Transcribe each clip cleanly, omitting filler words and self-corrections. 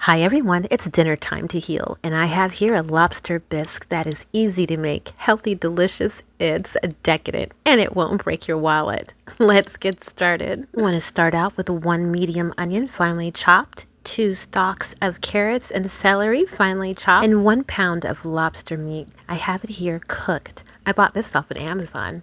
Hi everyone, it's dinner time to heal, and I have here a lobster bisque that is easy to make, healthy, delicious, it's decadent, and it won't break your wallet. Let's get started. You want to start out with one medium onion finely chopped, 2 stalks of carrots and celery finely chopped, and 1 pound of lobster meat. I have it here cooked. I bought this off of Amazon.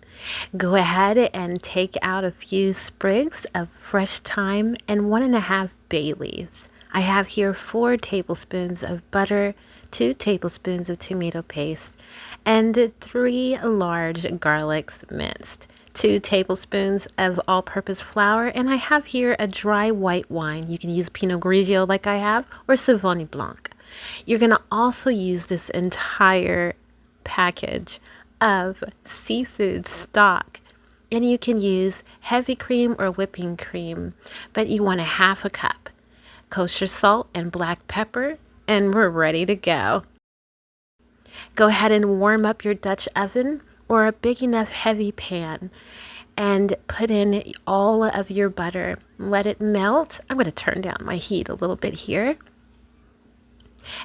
Go ahead and take out a few sprigs of fresh thyme and 1.5 bay leaves. I have here 4 tablespoons of butter, 2 tablespoons of tomato paste, and 3 large garlics minced, 2 tablespoons of all-purpose flour, and I have here a dry white wine. You can use Pino Gricio like I have, or Sauvignon Blanc. You're going to also use this entire package of seafood stock. And you can use heavy cream or whipping cream, but you want 1/2 cup. Kosher salt and black pepper, and we're ready to go. Go ahead and warm up your Dutch oven or a big enough heavy pan and put in all of your butter. Let it melt. I'm going to turn down my heat a little bit here.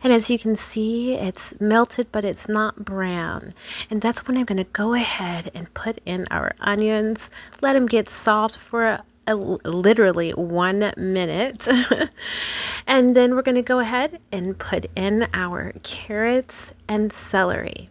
And as you can see, it's melted, but it's not brown. And that's when I'm going to go ahead and put in our onions. Let them get soft for literally 1 minute. And then we're going to go ahead and put in our carrots and celery.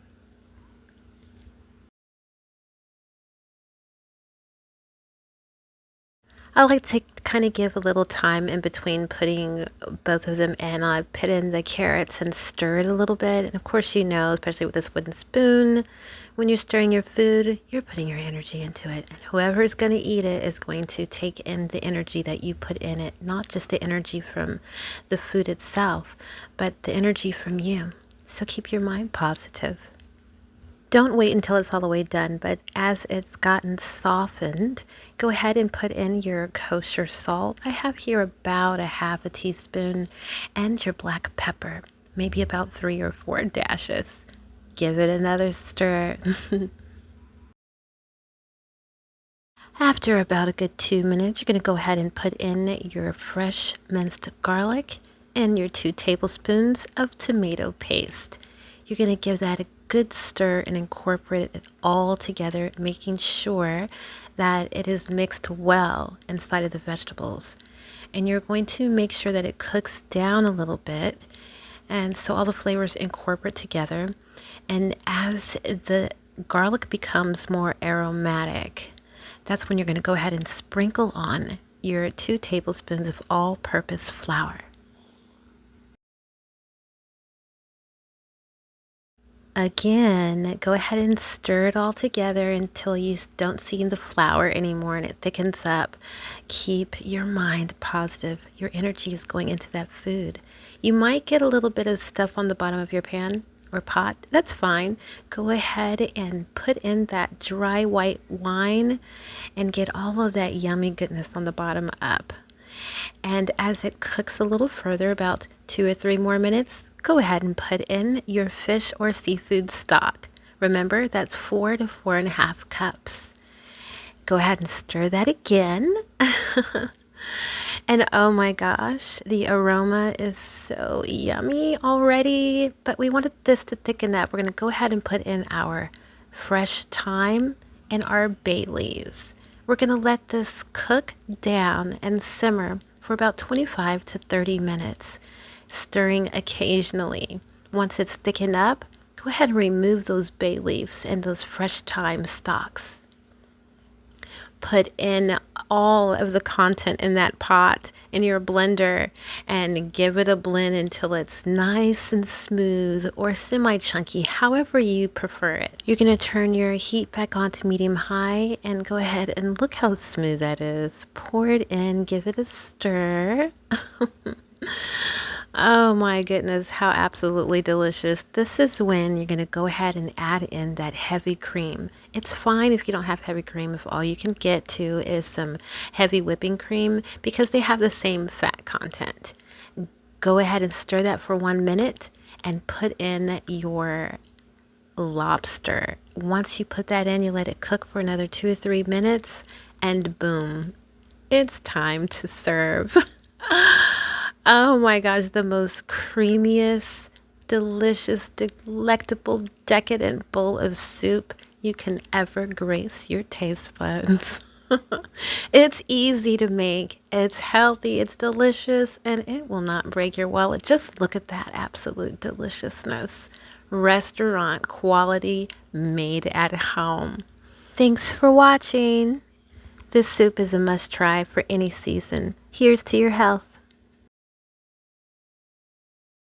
I like to kind of give a little time in between putting both of them in. I put in the carrots and stir it a little bit. And of course, you know, especially with this wooden spoon, when you're stirring your food, you're putting your energy into it. And whoever is going to eat it is going to take in the energy that you put in it, not just the energy from the food itself, but the energy from you. So keep your mind positive. Don't wait until it's all the way done, but as it's gotten softened, go ahead and put in your kosher salt. I have here about 1/2 teaspoon, and your black pepper, maybe about 3 or 4 dashes. Give it another stir. After about a good 2 minutes, you're going to go ahead and put in your fresh minced garlic and your 2 tablespoons of tomato paste. You're going to give that a good stir and incorporate it all together, making sure that it is mixed well inside of the vegetables. And you're going to make sure that it cooks down a little bit, and so all the flavors incorporate together. And as the garlic becomes more aromatic, that's when you're going to go ahead and sprinkle on your 2 tablespoons of all-purpose flour. Again, go ahead and stir it all together until you don't see the flour anymore and it thickens up. Keep your mind positive. Your energy is going into that food. You might get a little bit of stuff on the bottom of your pan or pot. That's fine. Go ahead and put in that dry white wine and get all of that yummy goodness on the bottom up. And as it cooks a little further, about 2 or 3 more minutes, go ahead and put in your fish or seafood stock. Remember, that's 4 to 4.5 cups. Go ahead and stir that again. And oh my gosh, the aroma is so yummy already. But we wanted this to thicken up. We're going to go ahead and put in our fresh thyme and our bay leaves. We're going to let this cook down and simmer for about 25 to 30 minutes, stirring occasionally. Once it's thickened up, go ahead and remove those bay leaves and those fresh thyme stalks. Put in all of the content in that pot in your blender and give it a blend until it's nice and smooth or semi-chunky, however you prefer it. You're going to turn your heat back on to medium high and go ahead and look how smooth that is. Pour it in, give it a stir. Oh my goodness, how absolutely delicious. This is when you're going to go ahead and add in that heavy cream. It's fine if you don't have heavy cream, if all you can get to is some heavy whipping cream, because they have the same fat content. Go ahead and stir that for 1 minute and put in your lobster. Once you put that in, you let it cook for another 2 or 3 minutes, and boom, it's time to serve. Oh my gosh, the most creamiest, delicious, delectable, decadent bowl of soup you can ever grace your taste buds. It's easy to make, it's healthy, it's delicious, and it will not break your wallet. Just look at that absolute deliciousness. Restaurant quality made at home. Thanks for watching. This soup is a must try for any season. Here's to your health.